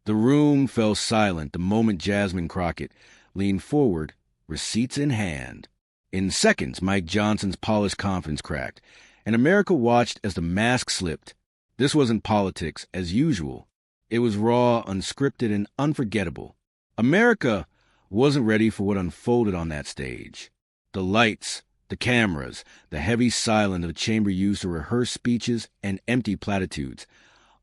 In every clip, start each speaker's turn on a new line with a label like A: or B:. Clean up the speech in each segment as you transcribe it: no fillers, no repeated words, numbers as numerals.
A: The room fell silent the moment Jasmine Crockett leaned forward, receipts in hand. In seconds, Mike Johnson's polished confidence cracked, and America watched as the mask slipped. This wasn't politics as usual. It was raw, unscripted, and unforgettable. America wasn't ready for what unfolded on that stage. The lights, the cameras, the heavy silence of the chamber used to rehearse speeches and empty platitudes.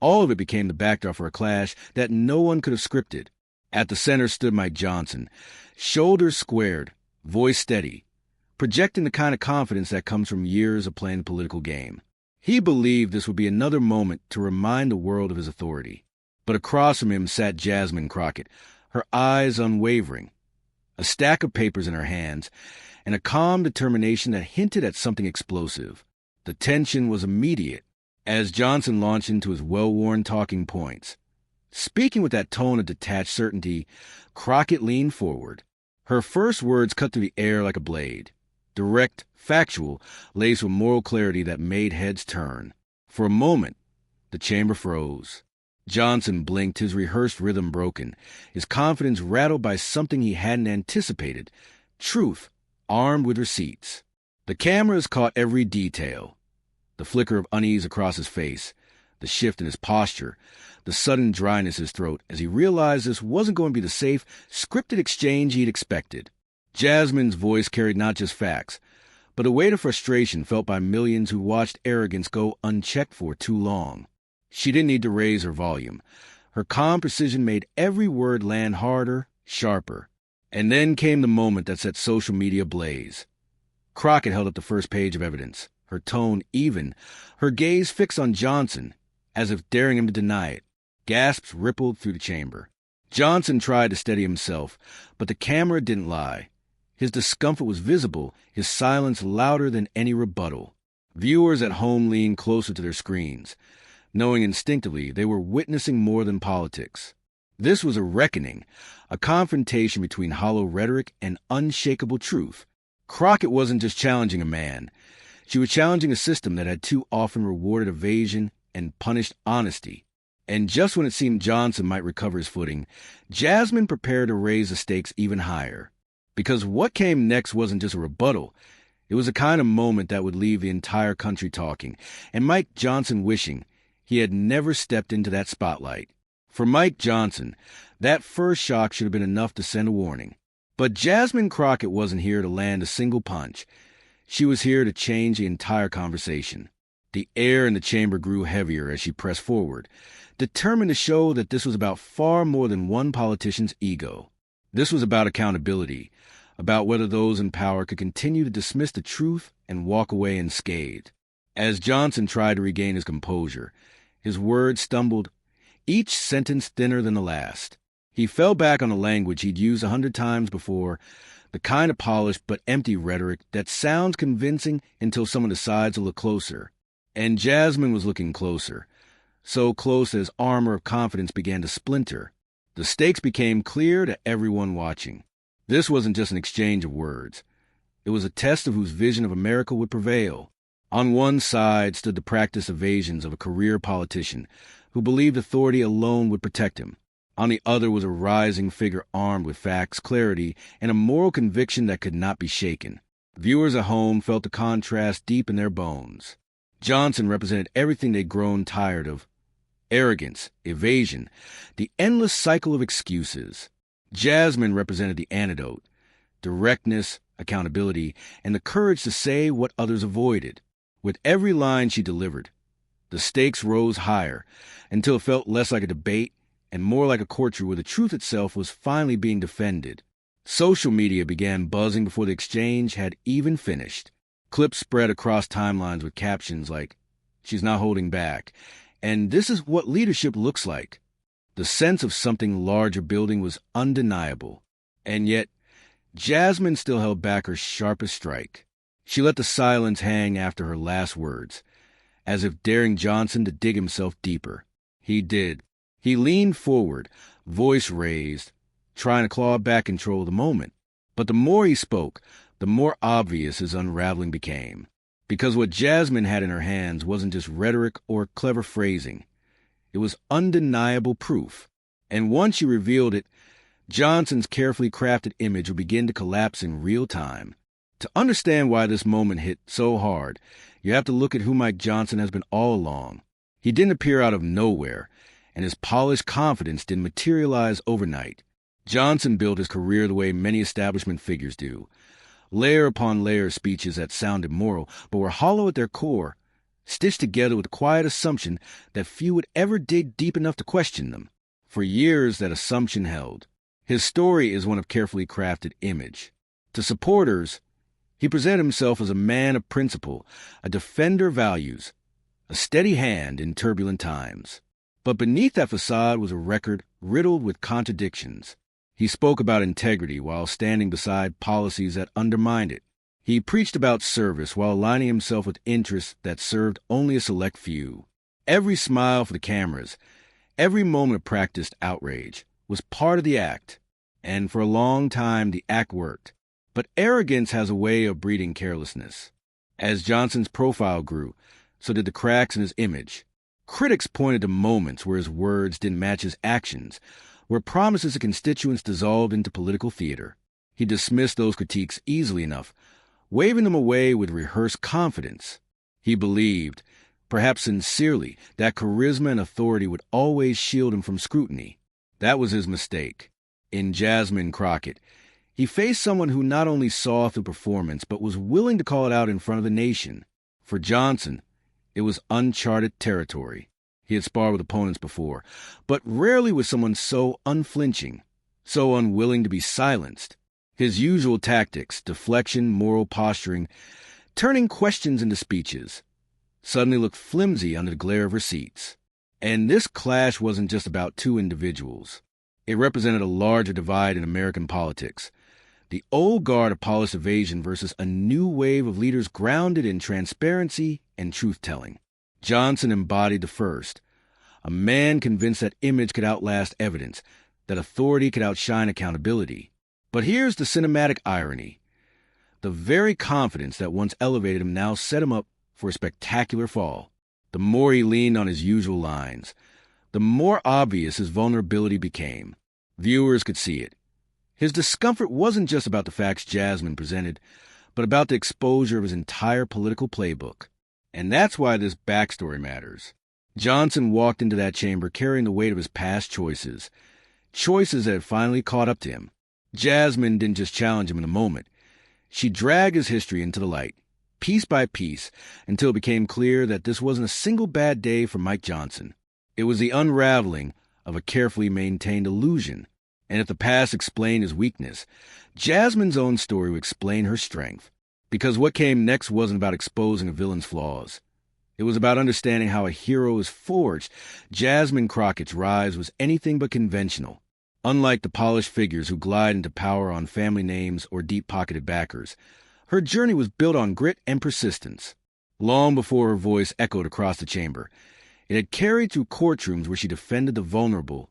A: All of it became the backdrop for a clash that no one could have scripted. At the center stood Mike Johnson, shoulders squared, voice steady, projecting the kind of confidence that comes from years of playing the political game. He believed this would be another moment to remind the world of his authority. But across from him sat Jasmine Crockett, her eyes unwavering, a stack of papers in her hands, and a calm determination that hinted at something explosive. The tension was immediate as Johnson launched into his well-worn talking points. Speaking with that tone of detached certainty, Crockett leaned forward. Her first words cut through the air like a blade. Direct, factual, laced with moral clarity that made heads turn. For a moment, the chamber froze. Johnson blinked, his rehearsed rhythm broken, his confidence rattled by something he hadn't anticipated. Truth, armed with receipts. The cameras caught every detail. The flicker of unease across his face, the shift in his posture, the sudden dryness in his throat as he realized this wasn't going to be the safe, scripted exchange he'd expected. Jasmine's voice carried not just facts, but a weight of frustration felt by millions who watched arrogance go unchecked for too long. She didn't need to raise her volume. Her calm precision made every word land harder, sharper. And then came the moment that set social media ablaze. Crockett held up the first page of evidence, her tone even, her gaze fixed on Johnson, as if daring him to deny it. Gasps rippled through the chamber. Johnson tried to steady himself, but the camera didn't lie. His discomfort was visible, his silence louder than any rebuttal. Viewers at home leaned closer to their screens, knowing instinctively they were witnessing more than politics. This was a reckoning, a confrontation between hollow rhetoric and unshakable truth. Crockett wasn't just challenging a man. She was challenging a system that had too often rewarded evasion and punished honesty. And just when it seemed Johnson might recover his footing, Jasmine prepared to raise the stakes even higher. Because what came next wasn't just a rebuttal. It was a kind of moment that would leave the entire country talking, and Mike Johnson wishing he had never stepped into that spotlight. For Mike Johnson, that first shock should have been enough to send a warning. But Jasmine Crockett wasn't here to land a single punch. She was here to change the entire conversation. The air in the chamber grew heavier as she pressed forward, determined to show that this was about far more than one politician's ego. This was about accountability, about whether those in power could continue to dismiss the truth and walk away unscathed. As Johnson tried to regain his composure, his words stumbled, each sentence thinner than the last. He fell back on the language he'd used 100 times before, the kind of polished but empty rhetoric that sounds convincing until someone decides to look closer. And Jasmine was looking closer, so close that his armor of confidence began to splinter. The stakes became clear to everyone watching. This wasn't just an exchange of words. It was a test of whose vision of America would prevail. On one side stood the practiced evasions of a career politician who believed authority alone would protect him. On the other was a rising figure armed with facts, clarity, and a moral conviction that could not be shaken. Viewers at home felt the contrast deep in their bones. Johnson represented everything they'd grown tired of. Arrogance, evasion, the endless cycle of excuses. Jasmine represented the antidote, directness, accountability, and the courage to say what others avoided. With every line she delivered, the stakes rose higher until it felt less like a debate and more like a courtroom where the truth itself was finally being defended. Social media began buzzing before the exchange had even finished. Clips spread across timelines with captions like, "She's not holding back," and "This is what leadership looks like." The sense of something larger building was undeniable. And yet, Jasmine still held back her sharpest strike. She let the silence hang after her last words, as if daring Johnson to dig himself deeper. He did. He leaned forward, voice raised, trying to claw back control of the moment. But the more he spoke, the more obvious his unraveling became. Because what Jasmine had in her hands wasn't just rhetoric or clever phrasing. It was undeniable proof. And once she revealed it, Johnson's carefully crafted image would begin to collapse in real time. To understand why this moment hit so hard, you have to look at who Mike Johnson has been all along. He didn't appear out of nowhere, and his polished confidence didn't materialize overnight. Johnson built his career the way many establishment figures do. Layer upon layer of speeches that sounded moral, but were hollow at their core, stitched together with the quiet assumption that few would ever dig deep enough to question them. For years, that assumption held. His story is one of carefully crafted image. To supporters, he presented himself as a man of principle, a defender of values, a steady hand in turbulent times. But beneath that facade was a record riddled with contradictions. He spoke about integrity while standing beside policies that undermined it. He preached about service while aligning himself with interests that served only a select few. Every smile for the cameras, every moment of practiced outrage, was part of the act. And for a long time, the act worked. But arrogance has a way of breeding carelessness. As Johnson's profile grew, so did the cracks in his image. Critics pointed to moments where his words didn't match his actions, where promises to constituents dissolved into political theater. He dismissed those critiques easily enough, waving them away with rehearsed confidence. He believed, perhaps sincerely, that charisma and authority would always shield him from scrutiny. That was his mistake. In Jasmine Crockett, he faced someone who not only saw through performance, but was willing to call it out in front of the nation. For Johnson, it was uncharted territory. He had sparred with opponents before, but rarely with someone so unflinching, so unwilling to be silenced. His usual tactics, deflection, moral posturing, turning questions into speeches, suddenly looked flimsy under the glare of receipts. And this clash wasn't just about two individuals. It represented a larger divide in American politics. The old guard of polished evasion versus a new wave of leaders grounded in transparency and truth-telling. Johnson embodied the first, a man convinced that image could outlast evidence, that authority could outshine accountability. But here's the cinematic irony. The very confidence that once elevated him now set him up for a spectacular fall. The more he leaned on his usual lines, the more obvious his vulnerability became. Viewers could see it. His discomfort wasn't just about the facts Jasmine presented, but about the exposure of his entire political playbook. And that's why this backstory matters. Johnson walked into that chamber carrying the weight of his past choices that had finally caught up to him. Jasmine didn't just challenge him in the moment. She dragged his history into the light, piece by piece, until it became clear that this wasn't a single bad day for Mike Johnson. It was the unraveling of a carefully maintained illusion. And if the past explained his weakness, Jasmine's own story would explain her strength. Because what came next wasn't about exposing a villain's flaws. It was about understanding how a hero is forged. Jasmine Crockett's rise was anything but conventional. Unlike the polished figures who glide into power on family names or deep-pocketed backers, her journey was built on grit and persistence. Long before her voice echoed across the chamber, it had carried through courtrooms where she defended the vulnerable,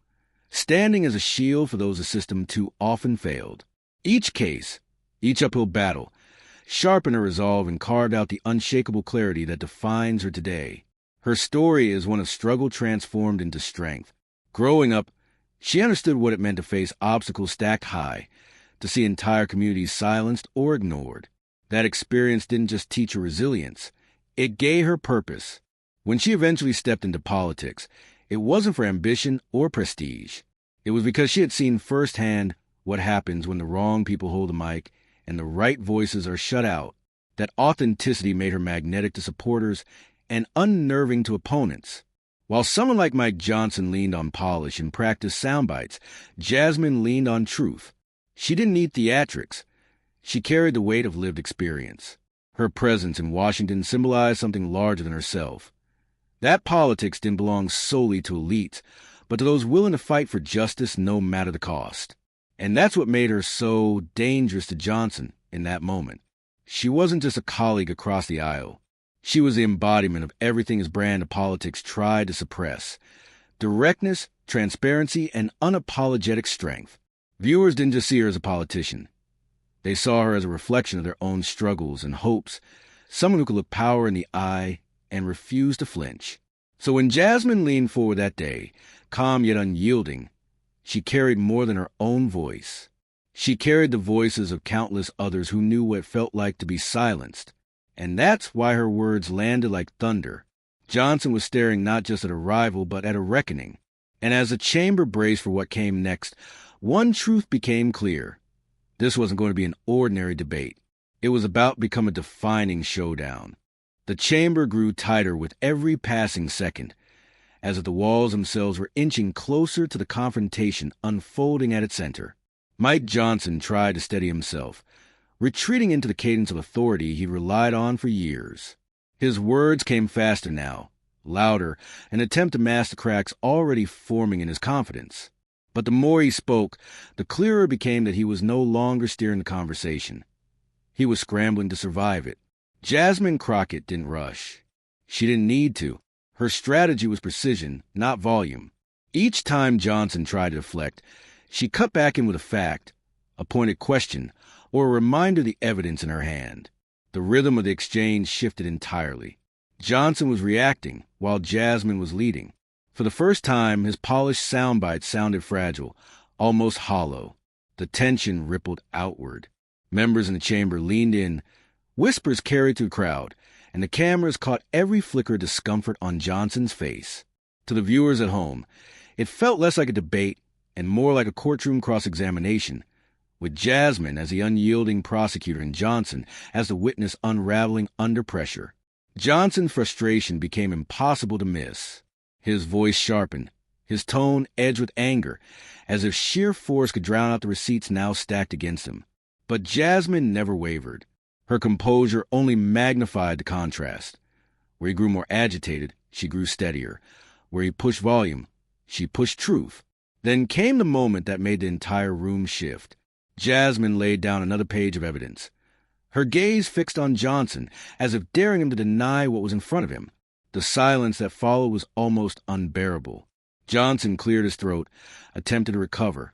A: standing as a shield for those the system too often failed. Each case, each uphill battle, sharpened her resolve and carved out the unshakable clarity that defines her today. Her story is one of struggle transformed into strength. Growing up, she understood what it meant to face obstacles stacked high, to see entire communities silenced or ignored. That experience didn't just teach her resilience, it gave her purpose. When she eventually stepped into politics, it wasn't for ambition or prestige. It was because she had seen firsthand what happens when the wrong people hold the mic and the right voices are shut out. That authenticity made her magnetic to supporters and unnerving to opponents. While someone like Mike Johnson leaned on polish and practiced sound bites, Jasmine leaned on truth. She didn't need theatrics. She carried the weight of lived experience. Her presence in Washington symbolized something larger than herself. That politics didn't belong solely to elites, but to those willing to fight for justice no matter the cost. And that's what made her so dangerous to Johnson in that moment. She wasn't just a colleague across the aisle. She was the embodiment of everything his brand of politics tried to suppress. Directness, transparency, and unapologetic strength. Viewers didn't just see her as a politician. They saw her as a reflection of their own struggles and hopes, someone who could look power in the eye and refuse to flinch. So when Jasmine leaned forward that day, calm yet unyielding, she carried more than her own voice. She carried the voices of countless others who knew what it felt like to be silenced. And that's why her words landed like thunder. Johnson was staring not just at a rival, but at a reckoning. And as the chamber braced for what came next, one truth became clear. This wasn't going to be an ordinary debate. It was about to become a defining showdown. The chamber grew tighter with every passing second, as if the walls themselves were inching closer to the confrontation unfolding at its center. Mike Johnson tried to steady himself, retreating into the cadence of authority he relied on for years. His words came faster now, louder, an attempt to mask the cracks already forming in his confidence. But the more he spoke, the clearer it became that he was no longer steering the conversation. He was scrambling to survive it. Jasmine Crockett didn't rush. She didn't need to. Her strategy was precision, not volume. Each time Johnson tried to deflect, she cut back in with a fact, a pointed question, or a reminder of the evidence in her hand. The rhythm of the exchange shifted entirely. Johnson was reacting, while Jasmine was leading. For the first time, his polished soundbite sounded fragile, almost hollow. The tension rippled outward. Members in the chamber leaned in. Whispers carried through the crowd, and the cameras caught every flicker of discomfort on Johnson's face. To the viewers at home, it felt less like a debate and more like a courtroom cross-examination, with Jasmine as the unyielding prosecutor and Johnson as the witness unraveling under pressure. Johnson's frustration became impossible to miss. His voice sharpened, his tone edged with anger, as if sheer force could drown out the receipts now stacked against him. But Jasmine never wavered. Her composure only magnified the contrast. Where he grew more agitated, she grew steadier. Where he pushed volume, she pushed truth. Then came the moment that made the entire room shift. Jasmine laid down another page of evidence. Her gaze fixed on Johnson, as if daring him to deny what was in front of him. The silence that followed was almost unbearable. Johnson cleared his throat, attempted to recover.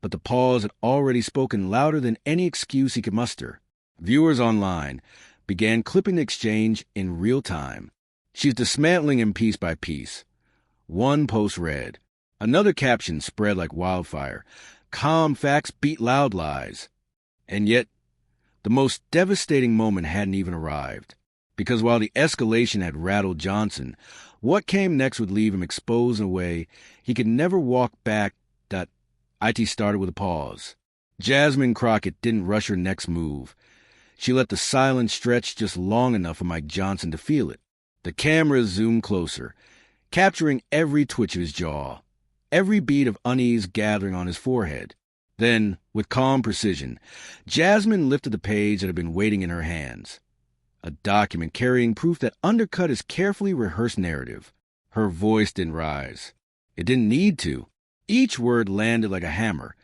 A: But the pause had already spoken louder than any excuse he could muster. Viewers online began clipping the exchange in real time. She's dismantling him piece by piece. One post read. Another caption spread like wildfire. Calm facts beat loud lies. And yet, the most devastating moment hadn't even arrived. Because while the escalation had rattled Johnson, what came next would leave him exposed in a way he could never walk back. IT started with a pause. Jasmine Crockett didn't rush her next move. She let the silence stretch just long enough for Mike Johnson to feel it. The camera zoomed closer, capturing every twitch of his jaw, every beat of unease gathering on his forehead. Then, with calm precision, Jasmine lifted the page that had been waiting in her hands. A document carrying proof that undercut his carefully rehearsed narrative. Her voice didn't rise. It didn't need to. Each word landed like a hammer,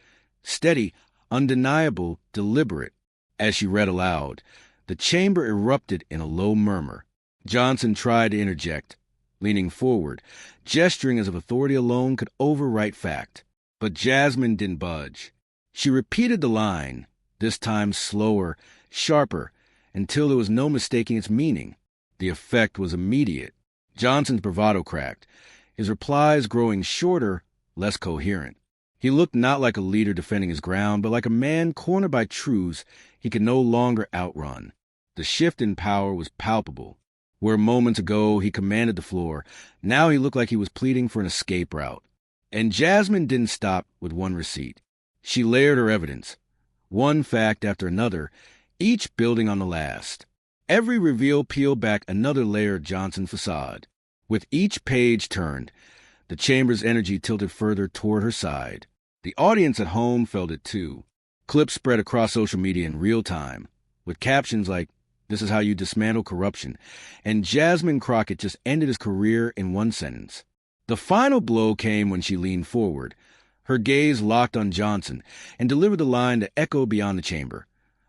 A: steady, undeniable, deliberate. As she read aloud, the chamber erupted in a low murmur. Johnson tried to interject, leaning forward, gesturing as if authority alone could overwrite fact. But Jasmine didn't budge. She repeated the line, this time slower, sharper, until there was no mistaking its meaning. The effect was immediate. Johnson's bravado cracked, his replies growing shorter, less coherent. He looked not like a leader defending his ground, but like a man cornered by truths he could no longer outrun. The shift in power was palpable. Where moments ago he commanded the floor, now he looked like he was pleading for an escape route. And Jasmine didn't stop with one receipt. She layered her evidence, one fact after another, each building on the last. Every reveal peeled back another layer of Johnson's facade. With each page turned, the chamber's energy tilted further toward her side. The audience at home felt it too. Clips spread across social media in real time, with captions like, "This is how you dismantle corruption," and Jasmine Crockett just ended his career in one sentence. The final blow came when she leaned forward, her gaze locked on Johnson, and delivered the line that echoed beyond the chamber.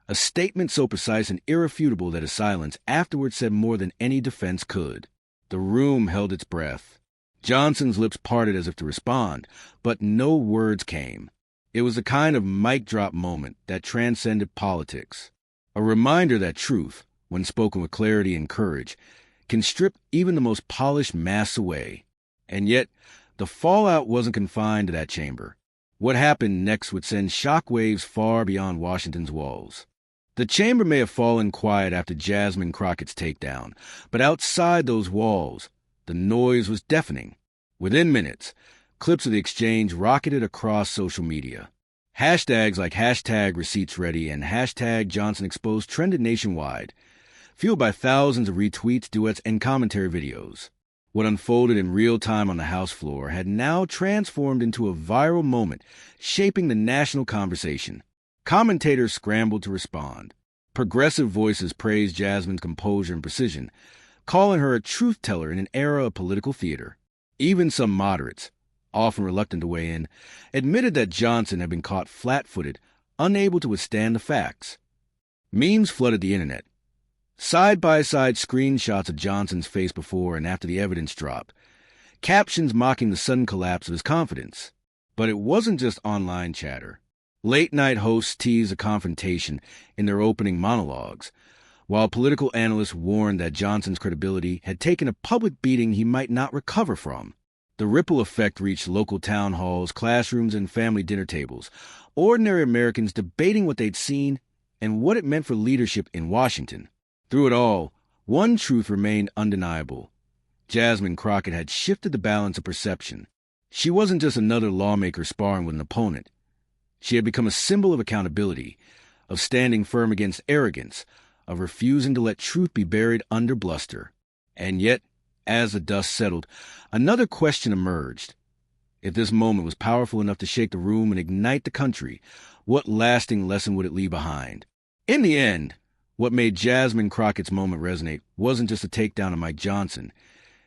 A: A statement so precise and irrefutable that his silence afterward said more than any defense could. The room held its breath. Johnson's lips parted as if to respond, but no words came. It was a kind of mic drop moment that transcended politics. A reminder that truth, when spoken with clarity and courage, can strip even the most polished masks away. And yet, the fallout wasn't confined to that chamber. What happened next would send shockwaves far beyond Washington's walls. The chamber may have fallen quiet after Jasmine Crockett's takedown, but outside those walls, the noise was deafening. Within minutes, clips of the exchange rocketed across social media. Hashtags like #ReceiptsReady and #JohnsonExposed trended nationwide, fueled by thousands of retweets, duets, and commentary videos. What unfolded in real time on the House floor had now transformed into a viral moment, shaping the national conversation. Commentators scrambled to respond. Progressive voices praised Jasmine's composure and precision, calling her a truth-teller in an era of political theater. Even some moderates, often reluctant to weigh in, admitted that Johnson had been caught flat-footed, unable to withstand the facts. Memes flooded the internet. Side-by-side screenshots of Johnson's face before and after the evidence dropped, captions mocking the sudden collapse of his confidence. But it wasn't just online chatter. Late-night hosts teased a confrontation in their opening monologues, while political analysts warned that Johnson's credibility had taken a public beating he might not recover from. The ripple effect reached local town halls, classrooms, and family dinner tables, ordinary Americans debating what they'd seen and what it meant for leadership in Washington. Through it all, one truth remained undeniable. Jasmine Crockett had shifted the balance of perception. She wasn't just another lawmaker sparring with an opponent. She had become a symbol of accountability, of standing firm against arrogance, of refusing to let truth be buried under bluster. And yet, as the dust settled, another question emerged. If this moment was powerful enough to shake the room and ignite the country, what lasting lesson would it leave behind? In the end, what made Jasmine Crockett's moment resonate wasn't just a takedown of Mike Johnson.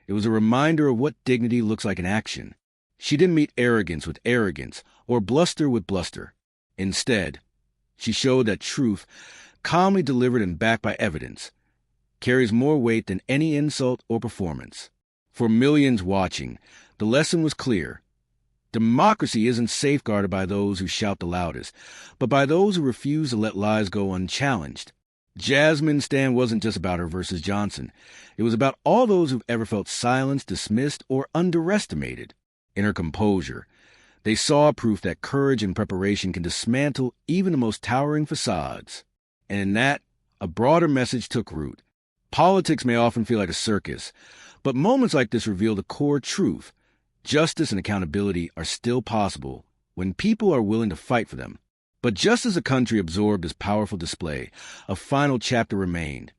A: It was a reminder of what dignity looks like in action. She didn't meet arrogance with arrogance or bluster with bluster. Instead, she showed that truth, calmly delivered and backed by evidence, carries more weight than any insult or performance. For millions watching, the lesson was clear. Democracy isn't safeguarded by those who shout the loudest, but by those who refuse to let lies go unchallenged. Jasmine's stand wasn't just about her versus Johnson. It was about all those who've ever felt silenced, dismissed, or underestimated. In her composure, they saw proof that courage and preparation can dismantle even the most towering facades. And in that, a broader message took root. Politics may often feel like a circus, but moments like this reveal the core truth. Justice and accountability are still possible when people are willing to fight for them. But just as the country absorbed this powerful display, a final chapter remained.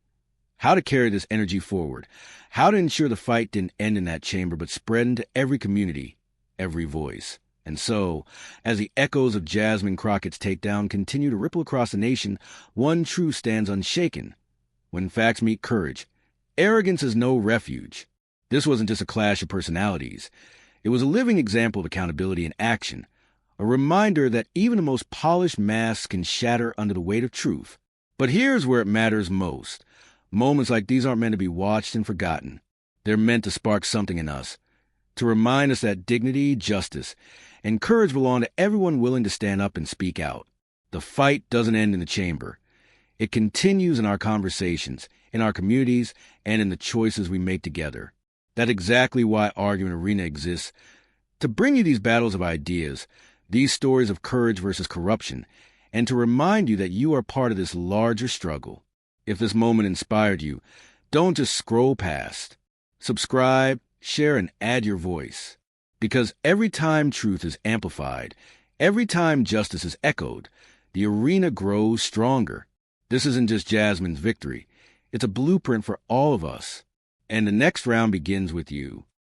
A: How to carry this energy forward. How to ensure the fight didn't end in that chamber but spread into every community, every voice. And so, as the echoes of Jasmine Crockett's takedown continue to ripple across the nation, one truth stands unshaken. When facts meet courage, arrogance is no refuge. This wasn't just a clash of personalities. It was a living example of accountability in action, a reminder that even the most polished masks can shatter under the weight of truth. But here's where it matters most. Moments like these aren't meant to be watched and forgotten. They're meant to spark something in us, to remind us that dignity, justice, and courage belong to everyone willing to stand up and speak out. The fight doesn't end in the chamber. It continues in our conversations, in our communities, and in the choices we make together. That's exactly why Argument Arena exists, to bring you these battles of ideas, these stories of courage versus corruption, and to remind you that you are part of this larger struggle. If this moment inspired you, don't just scroll past. Subscribe, share, and add your voice. Because every time truth is amplified, every time justice is echoed, the arena grows stronger. This isn't just Jasmine's victory. It's a blueprint for all of us. And the next round begins with you.